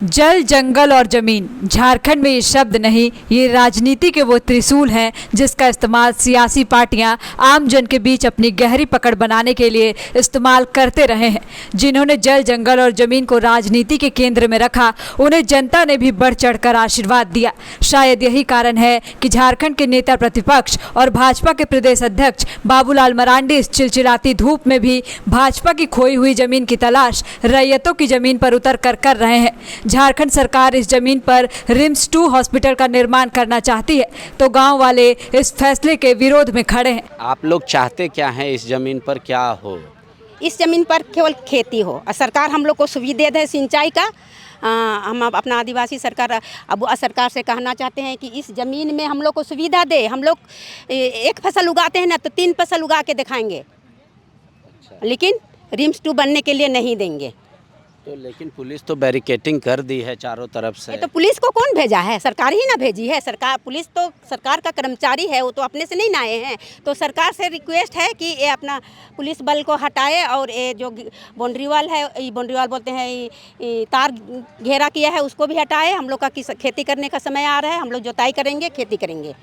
जल, जंगल और जमीन, झारखंड में ये शब्द नहीं, ये राजनीति के वो त्रिशूल हैं जिसका इस्तेमाल सियासी पार्टियां आम जन के बीच अपनी गहरी पकड़ बनाने के लिए इस्तेमाल करते रहे हैं। जिन्होंने जल, जंगल और जमीन को राजनीति के केंद्र में रखा, उन्हें जनता ने भी बढ़ चढ़कर आशीर्वाद दिया। शायद यही कारण है कि झारखंड के नेता प्रतिपक्ष और भाजपा के प्रदेश अध्यक्ष बाबूलाल मरांडी इस चिलचिलाती धूप में भी भाजपा की खोई हुई जमीन की तलाश रैयतों की जमीन पर उतर कर रहे हैं। झारखंड सरकार इस जमीन पर रिम्स 2 हॉस्पिटल का निर्माण करना चाहती है, तो गांव वाले इस फैसले के विरोध में खड़े हैं। आप लोग चाहते क्या हैं? इस जमीन पर क्या हो? इस जमीन पर केवल खेती हो और सरकार हम लोग को सुविधा दे सिंचाई का। हम अपना आदिवासी सरकार अब सरकार से कहना चाहते हैं कि इस ज़मीन में हम लोग को सुविधा दे। हम लोग एक फसल उगाते हैं ना, तो 3 फसल उगा के दिखाएंगे। अच्छा। लेकिन रिम्स 2 बनने के लिए नहीं देंगे। तो लेकिन पुलिस तो बैरिकेटिंग कर दी है चारों तरफ से। तो पुलिस को कौन भेजा है? सरकार ही ना भेजी है। सरकार, पुलिस तो सरकार का कर्मचारी है, वो तो अपने से नहीं ना आए हैं। तो सरकार से रिक्वेस्ट है कि ये अपना पुलिस बल को हटाए और ये जो बाउंड्री वाल है, बाउंड्री वाल बोलते हैं, ये तार घेरा किया है, उसको भी हटाए। हम लोग का खेती करने का समय आ रहा है, हम लोग जोताई करेंगे, खेती करेंगे।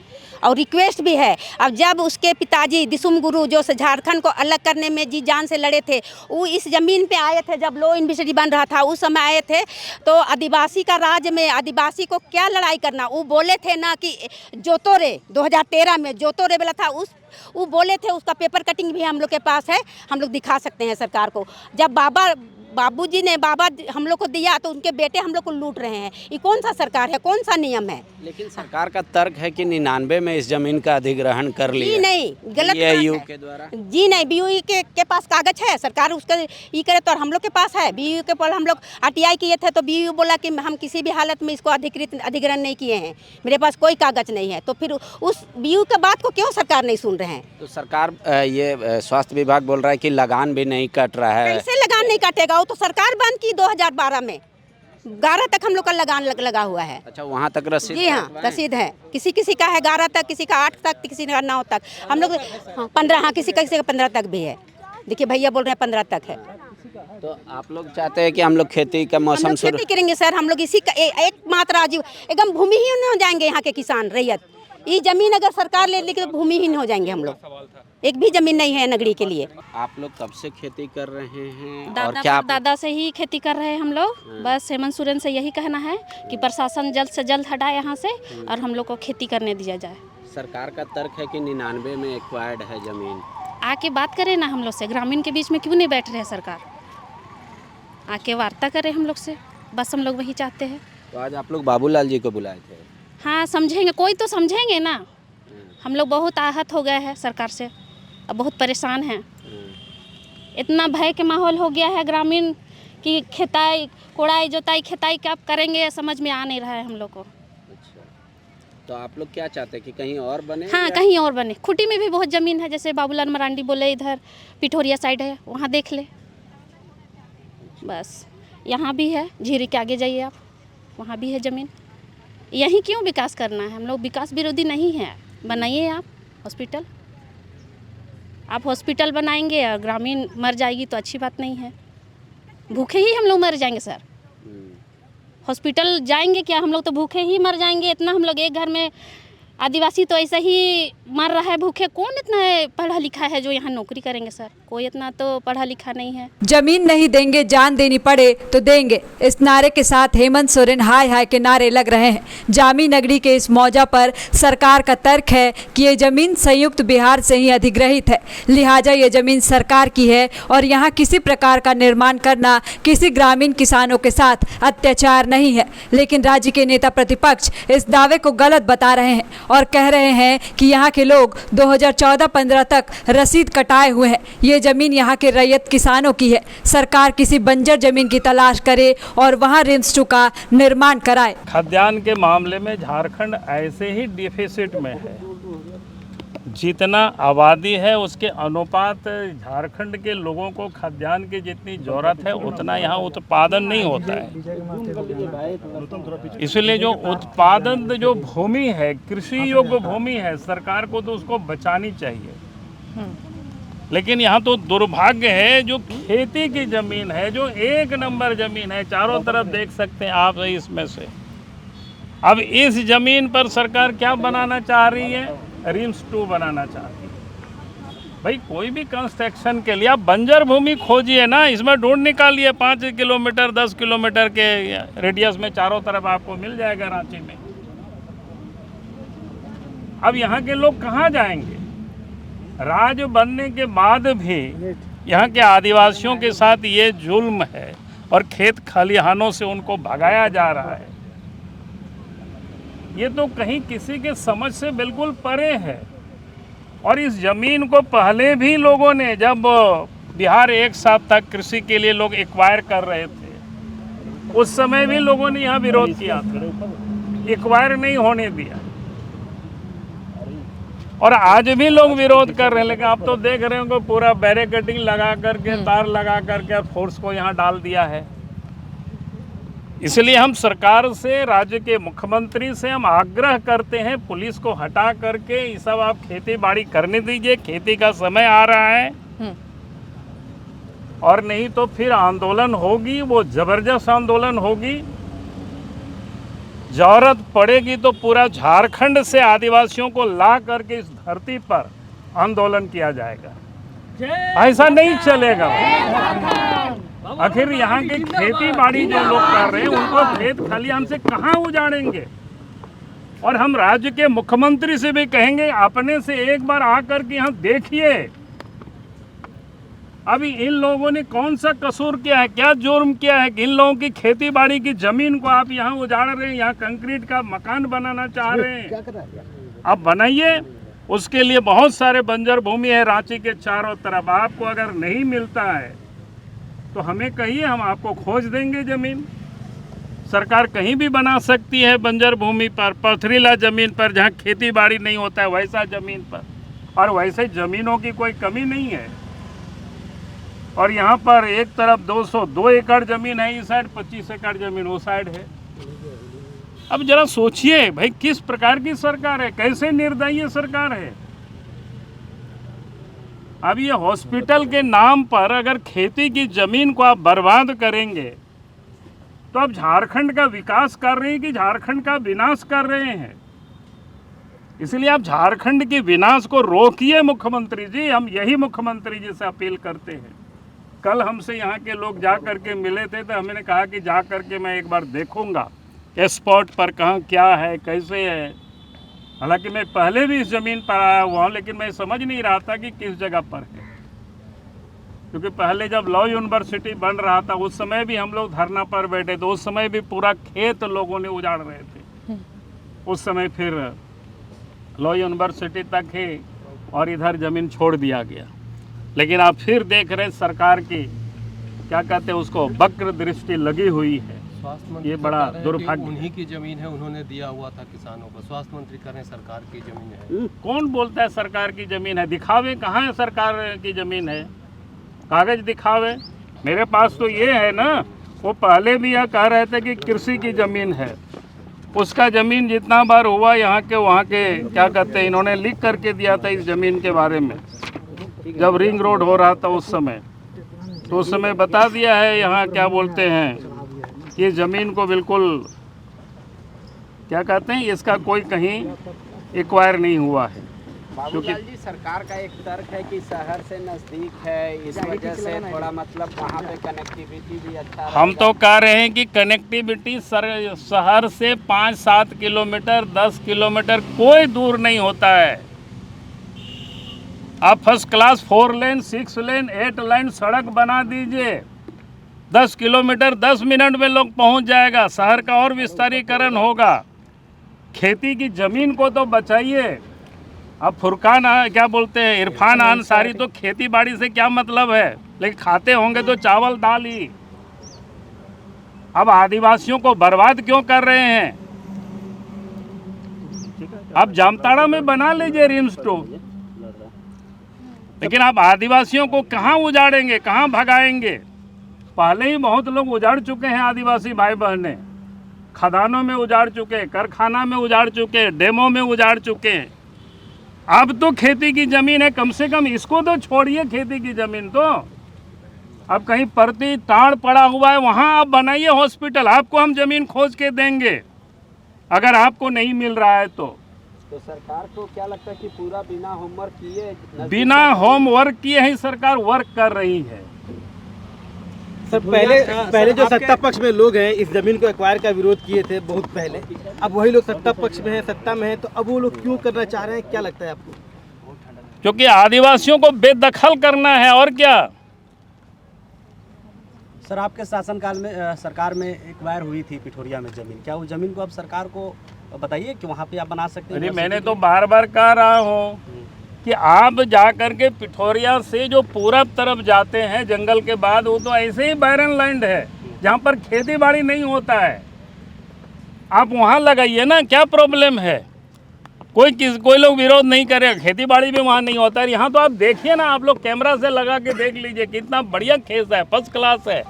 और रिक्वेस्ट भी है, अब जब उसके पिताजी दिसुम गुरु जो झारखंड को अलग करने में जी जान से लड़े थे, वो इस ज़मीन पे आए थे। जब लो यूनिवर्सिटी बन रहा था उस समय आए थे, तो आदिवासी का राज में आदिवासी को क्या लड़ाई करना, वो बोले थे ना कि जोतोरे 2013 में जोतोरे बोला था, वो बोले थे। उसका पेपर कटिंग भी हम लोग के पास है, हम लोग दिखा सकते हैं सरकार को। जब बाबूजी ने हम लोग को दिया, तो उनके बेटे हम लोग को लूट रहे हैं। ये कौन सा सरकार है, कौन सा नियम है? लेकिन सरकार का तर्क है कि 99 में इस जमीन का अधिग्रहण कर लिया। जी नहीं, गलत बीयू के द्वारा। जी नहीं, बीयू के पास कागज है, सरकार उसका ये करे तो हम लोग के पास है। बीयू के पर हम लोग आरटीआई किए थे, तो बीयू बोला कि हम किसी भी हालत में इसको अधिग्रहण नहीं किए हैं, मेरे पास कोई कागज नहीं है। तो फिर उस बीयू के बात को क्यों सरकार नहीं सुन रहे हैं? तो सरकार ये स्वास्थ्य विभाग बोल रहा है कि लगान भी नहीं कट रहा है। कैसे लगान नहीं कटेगा? तो सरकार बंद की 2012 में, 11 तक हम लोग का लगान लगा हुआ है। अच्छा, वहाँ तक रसीद? जी हाँ, रसीद है। किसी का है 11 तक, किसी का 8 तक, किसी का 9 तक। हम लोग 15, हाँ, किसी का 15 तक भी है। देखिए भैया बोल रहे हैं 15 तक है। तो आप लोग चाहते हैं कि हम लोग खेती का मौसम शुरू खेती करेंगे सर। हम लोग इसी का एकमात्र आजीव एकदम भूमिहीन हो जाएंगे। यहाँ के किसान रैयत, ये जमीन अगर सरकार ले लेगी तो भूमिहीन हो जाएंगे हम लोग। एक भी जमीन नहीं है नगरी के लिए। आप लोग कब से खेती कर रहे हैं? और क्या दादा से ही खेती कर रहे हैं हम लोग। बस हेमंत सोरेन से यही कहना है कि प्रशासन जल्द से जल्द हटाए यहाँ से और हम लोग को खेती करने दिया जाए। सरकार का तर्क है कि 99 में एक्वायर्ड है जमीन। आके बात करें ना हम लोग से, ग्रामीण के बीच में क्यों नहीं बैठ रहे हैं सरकार? आके वार्ता करें हम लोग से, बस हम लोग वही चाहते हैं। तो आज आप लोग बाबूलाल जी को बुलाए थे? हाँ, समझेंगे, कोई तो समझेंगे ना। हम लोग बहुत आहत हो गए हैं सरकार से, अब बहुत परेशान हैं। इतना भय के माहौल हो गया है ग्रामीण की, खेताई कोड़ाई जोताई खेताई क्या करेंगे समझ में आ नहीं रहा है हम लोग को। अच्छा, तो आप लोग क्या चाहते हैं कि कहीं और बने? हाँ, कहीं और बने। खुटी में भी बहुत ज़मीन है, जैसे बाबूलाल मरांडी बोले इधर पिठोरिया साइड है, वहाँ देख ले। बस यहाँ भी है, झीरी के आगे जाइए आप, वहाँ भी है ज़मीन। यहीं क्यों विकास करना है? हम लोग विकास विरोधी नहीं है। बनाइए आप हॉस्पिटल, आप हॉस्पिटल बनाएंगे और ग्रामीण मर जाएगी तो अच्छी बात नहीं है। भूखे ही हम लोग मर जाएंगे सर। हॉस्पिटल जाएंगे क्या? हम लोग तो भूखे ही मर जाएंगे। इतना हम लोग एक घर में आदिवासी तो ऐसा ही मर रहा है भूखे। कौन इतना पढ़ा लिखा है जो यहाँ नौकरी करेंगे सर? कोई इतना तो पढ़ा लिखा नहीं है। जमीन नहीं देंगे, जान देनी पड़े तो देंगे, इस नारे के साथ हेमंत सोरेन हाय हाय के नारे लग रहे हैं। जामी नगरी के इस मौजा पर सरकार का तर्क है कि ये जमीन संयुक्त बिहार से ही अधिग्रहित है, लिहाजा ये जमीन सरकार की है और यहाँ किसी प्रकार का निर्माण करना किसी ग्रामीण किसानों के साथ अत्याचार नहीं है। लेकिन राज्य के नेता प्रतिपक्ष इस दावे को गलत बता रहे हैं और कह रहे हैं कि यहाँ के लोग 2014-15 तक रसीद कटाए हुए हैं। ये जमीन यहाँ के रैयत किसानों की है। सरकार किसी बंजर जमीन की तलाश करे और वहाँ रिम्स 2 का निर्माण कराए। खाद्यान्न के मामले में झारखंड ऐसे ही डिफिसिट में है। जितना आबादी है उसके अनुपात झारखंड के लोगों को खाद्यान्न की जितनी ज़रूरत है उतना यहाँ उत्पादन नहीं होता है। इसलिए जो उत्पादन जो भूमि है, कृषि योग्य भूमि है, सरकार को तो उसको बचानी चाहिए। लेकिन यहाँ तो दुर्भाग्य है, जो खेती की ज़मीन है, जो एक नंबर ज़मीन है, चारों तरफ देख सकते हैं आप इसमें से, अब इस ज़मीन पर सरकार क्या बनाना चाह रही है? रिम्स 2 बनाना चाह रही है। भाई कोई भी कंस्ट्रक्शन के लिए आप बंजर भूमि खोजिए ना, इसमें ढूंढ निकालिए 5 किलोमीटर 10 किलोमीटर के रेडियस में चारों तरफ आपको मिल जाएगा रांची में। अब यहाँ के लोग कहाँ जाएंगे? राज बनने के बाद भी यहाँ के आदिवासियों के साथ ये जुल्म है और खेत खलिहानों से उनको भगाया जा रहा है। ये तो कहीं किसी के समझ से बिल्कुल परे है। और इस ज़मीन को पहले भी लोगों ने, जब बिहार एक साथ तक कृषि के लिए लोग एक्वायर कर रहे थे, उस समय भी लोगों ने यहाँ विरोध किया था, एक्वायर नहीं होने दिया। और आज भी लोग विरोध कर रहे हैं, लेकिन आप तो देख रहे हो पूरा बैरिकेडिंग लगा करके, तार लगा करके फोर्स को यहाँ डाल दिया है। इसलिए हम सरकार से, राज्य के मुख्यमंत्री से हम आग्रह करते हैं, पुलिस को हटा करके ये सब आप खेती बाड़ी करने दीजिए, खेती का समय आ रहा है। और नहीं तो फिर आंदोलन होगी, वो जबरदस्त आंदोलन होगी। जरूरत पड़ेगी तो पूरा झारखंड से आदिवासियों को ला करके इस धरती पर आंदोलन किया जाएगा। ऐसा नहीं चलेगा। आखिर यहाँ की खेती बाड़ी जो लोग कर रहे हैं, उनको खेत खलिहान से कहाँ उजाड़ेंगे? और हम राज्य के मुख्यमंत्री से भी कहेंगे, अपने से एक बार आकर के यहाँ देखिए, अभी इन लोगों ने कौन सा कसूर किया है, क्या जुर्म किया है कि इन लोगों की खेती बाड़ी की जमीन को आप यहाँ उजाड़ रहे हैं, यहाँ कंक्रीट का मकान बनाना चाह रहे हैं। आप बनाइए, उसके लिए बहुत सारे बंजर भूमि है रांची के चारों तरफ। आपको अगर नहीं मिलता है तो हमें कहिए, हम आपको खोज देंगे ज़मीन। सरकार कहीं भी बना सकती है बंजर भूमि पर, पथरीला ज़मीन पर, जहाँ खेती बाड़ी नहीं होता है वैसा ज़मीन पर। और वैसे ज़मीनों की कोई कमी नहीं है। और यहाँ पर एक तरफ 202 एकड़ ज़मीन है इस साइड, 25 एकड़ ज़मीन वो साइड है। अब जरा सोचिए भाई, किस प्रकार की सरकार है, कैसे निर्दयी सरकार है। अब ये हॉस्पिटल के नाम पर अगर खेती की ज़मीन को आप बर्बाद करेंगे तो आप झारखंड का विकास कर रहे हैं कि झारखंड का विनाश कर रहे हैं? इसलिए आप झारखंड के विनाश को रोकिए मुख्यमंत्री जी। हम यही मुख्यमंत्री जी से अपील करते हैं। कल हमसे यहाँ के लोग जा कर के मिले थे, तो हमने कहा कि जा कर के मैं एक बार देखूंगा स्पॉट पर कहाँ क्या है, कैसे है। हालांकि मैं पहले भी इस ज़मीन पर आया हुआ हूँ, लेकिन मैं समझ नहीं रहा था कि किस जगह पर है। क्योंकि पहले जब लॉ यूनिवर्सिटी बन रहा था, उस समय भी हम लोग धरना पर बैठे थे, उस समय भी पूरा खेत लोगों ने उजाड़ रहे थे। उस समय फिर लॉ यूनिवर्सिटी तक है और इधर ज़मीन छोड़ दिया गया। लेकिन आप फिर देख रहे हैं सरकार की, क्या कहते हैं उसको, वक्र दृष्टि लगी हुई है। ये बड़ा दुर्भाग्य। उन्हीं की जमीन है, उन्होंने दिया हुआ था किसानों को। स्वास्थ्य मंत्री कह रहे हैं सरकार की जमीन है। कौन बोलता है सरकार की जमीन है? दिखावे कहाँ है सरकार की जमीन है, कागज दिखावे। मेरे पास तो ये है ना, वो पहले भी यह कह रहे थे कि कृषि की जमीन है। उसका जमीन जितना बार हुआ यहाँ के वहाँ के, क्या कहते हैं, इन्होंने लिख करके दिया था इस जमीन के बारे में। जब रिंग रोड हो रहा था उस समय, तो उस समय बता दिया है यहाँ, क्या बोलते हैं, ये ज़मीन को बिल्कुल, क्या कहते हैं, इसका कोई कहीं एक्वायर नहीं हुआ है। बाबूलाल जी, सरकार का एक तर्क है कि शहर से नज़दीक है, इस वजह से थोड़ा मतलब वहाँ पे कनेक्टिविटी भी अच्छा। हम तो कह रहे हैं कि कनेक्टिविटी शहर से 5-7 किलोमीटर 10 किलोमीटर कोई दूर नहीं होता है। आप फर्स्ट क्लास 4 लेन 6 लेन 8 लाइन सड़क बना दीजिए, 10 किलोमीटर 10 मिनट में लोग पहुंच जाएगा। शहर का और विस्तारीकरण होगा। खेती की ज़मीन को तो बचाइए। अब फुरकान, क्या बोलते हैं, इरफान अंसारी तो खेती बाड़ी से क्या मतलब है, लेकिन खाते होंगे तो चावल दाल ही। अब आदिवासियों को बर्बाद क्यों कर रहे हैं? अब जामताड़ा में बना लीजिए रिम्स 2, लेकिन आप आदिवासियों को कहाँ उजाड़ेंगे, कहाँ भगाएंगे? पहले ही बहुत लोग उजाड़ चुके हैं आदिवासी भाई बहनें, खदानों में उजाड़ चुके हैं, कारखाना में उजाड़ चुके हैं, डैमों में उजाड़ चुके हैं। अब तो खेती की ज़मीन है, कम से कम इसको तो छोड़िए, खेती की ज़मीन तो अब कहीं परती ताड़ पड़ा हुआ है, वहाँ आप बनाइए हॉस्पिटल, आपको हम ज़मीन खोज के देंगे अगर आपको नहीं मिल रहा है तो सरकार को क्या लगता है कि पूरा बिना होमवर्क किए, बिना होमवर्क किए ही सरकार वर्क कर रही है। सर पहले जो सत्ता पक्ष में लोग हैं इस जमीन को एक्वायर का विरोध किए थे बहुत पहले, अब वही लोग सत्ता पक्ष में है, सत्ता में है, तो अब वो लोग क्यों करना चाह रहे हैं, क्या लगता है आपको? क्योंकि आदिवासियों को बेदखल करना है, और क्या। सर आपके शासनकाल में सरकार में एक्वायर हुई थी पिठोरिया में जमीन, क्या उस जमीन को अब सरकार को बताइए कि वहाँ पे आप बना सकते हैं? अरे मैंने तो बार बार कह रहा हूँ कि आप जा करके पिठोरिया से जो पूरब तरफ जाते हैं जंगल के बाद, वो तो ऐसे ही बैरन लैंड है जहाँ पर खेती बाड़ी नहीं होता है, आप वहाँ लगाइए ना, क्या प्रॉब्लम है? कोई लोग विरोध नहीं करेगा, खेती बाड़ी भी वहाँ नहीं होता है। यहाँ तो आप देखिए ना, आप लोग कैमरा से लगा के देख लीजिए, कितना बढ़िया खेत है, फर्स्ट क्लास है।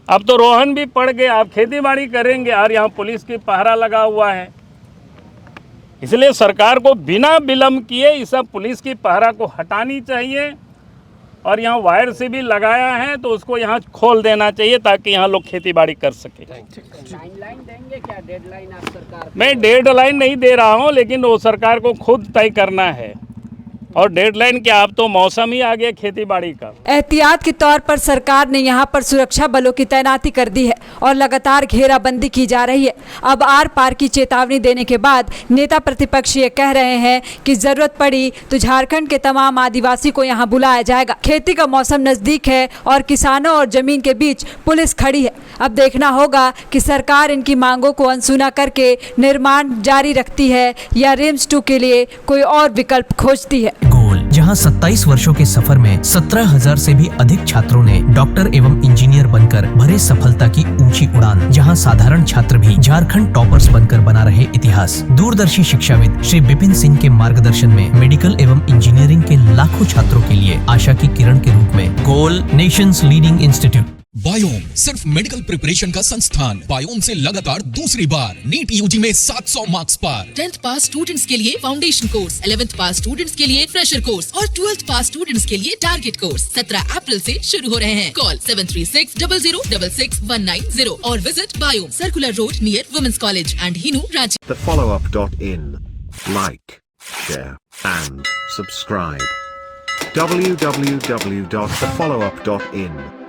अब तो रोहन भी पड़ गए, आप खेती बाड़ी करेंगे और यहाँ पुलिस की पहरा लगा हुआ है। इसलिए सरकार को बिना विलंब किए इस सब पुलिस की पहरा को हटानी चाहिए, और यहाँ वायर से भी लगाया है तो उसको यहाँ खोल देना चाहिए ताकि यहाँ लोग खेती बाड़ी कर सके। टाइमलाइन देंगे क्या, डेडलाइन आप सरकार? मैं डेडलाइन नहीं दे रहा हूँ, लेकिन वो सरकार को खुद तय करना है, और डेडलाइन क्या, अब तो मौसम ही आ गया खेती बाड़ी का। एहतियात के तौर पर सरकार ने यहाँ पर सुरक्षा बलों की तैनाती कर दी है और लगातार घेराबंदी की जा रही है। अब आर पार की चेतावनी देने के बाद नेता प्रतिपक्ष ये कह रहे हैं कि जरूरत पड़ी तो झारखंड के तमाम आदिवासी को यहाँ बुलाया जाएगा। खेती का मौसम नजदीक है और किसानों और जमीन के बीच पुलिस खड़ी है। अब देखना होगा कि सरकार इनकी मांगों को अनसुना करके निर्माण जारी रखती है या रिम्स 2 के लिए कोई और विकल्प खोजती है। गोल, जहां 27 वर्षों के सफर में 17,000 से भी अधिक छात्रों ने डॉक्टर एवं इंजीनियर बनकर भरे सफलता की ऊंची उड़ान, जहां साधारण छात्र भी झारखंड टॉपर्स बनकर बना रहे इतिहास। दूरदर्शी शिक्षाविद श्री विपिन सिंह के मार्गदर्शन में मेडिकल एवं इंजीनियरिंग के लाखों छात्रों के लिए आशा की किरण के रूप में गोल, नेशंस लीडिंग इंस्टीट्यूट। बायोम सिर्फ मेडिकल प्रिपरेशन का संस्थान। बायोम से लगातार दूसरी बार नीट यूजी में 700 मार्क्स पार। 10th पास स्टूडेंट्स के लिए फाउंडेशन कोर्स, 11th पास स्टूडेंट्स के लिए फ्रेशर कोर्स और 12th पास स्टूडेंट्स के लिए टारगेट कोर्स 17 अप्रैल से शुरू हो रहे हैं। कॉल 7360066190 और visit Biome, circular road near women's college and Hinoo, Ranchi. thefollowup.in. Like, share and subscribe. www.thefollowup.in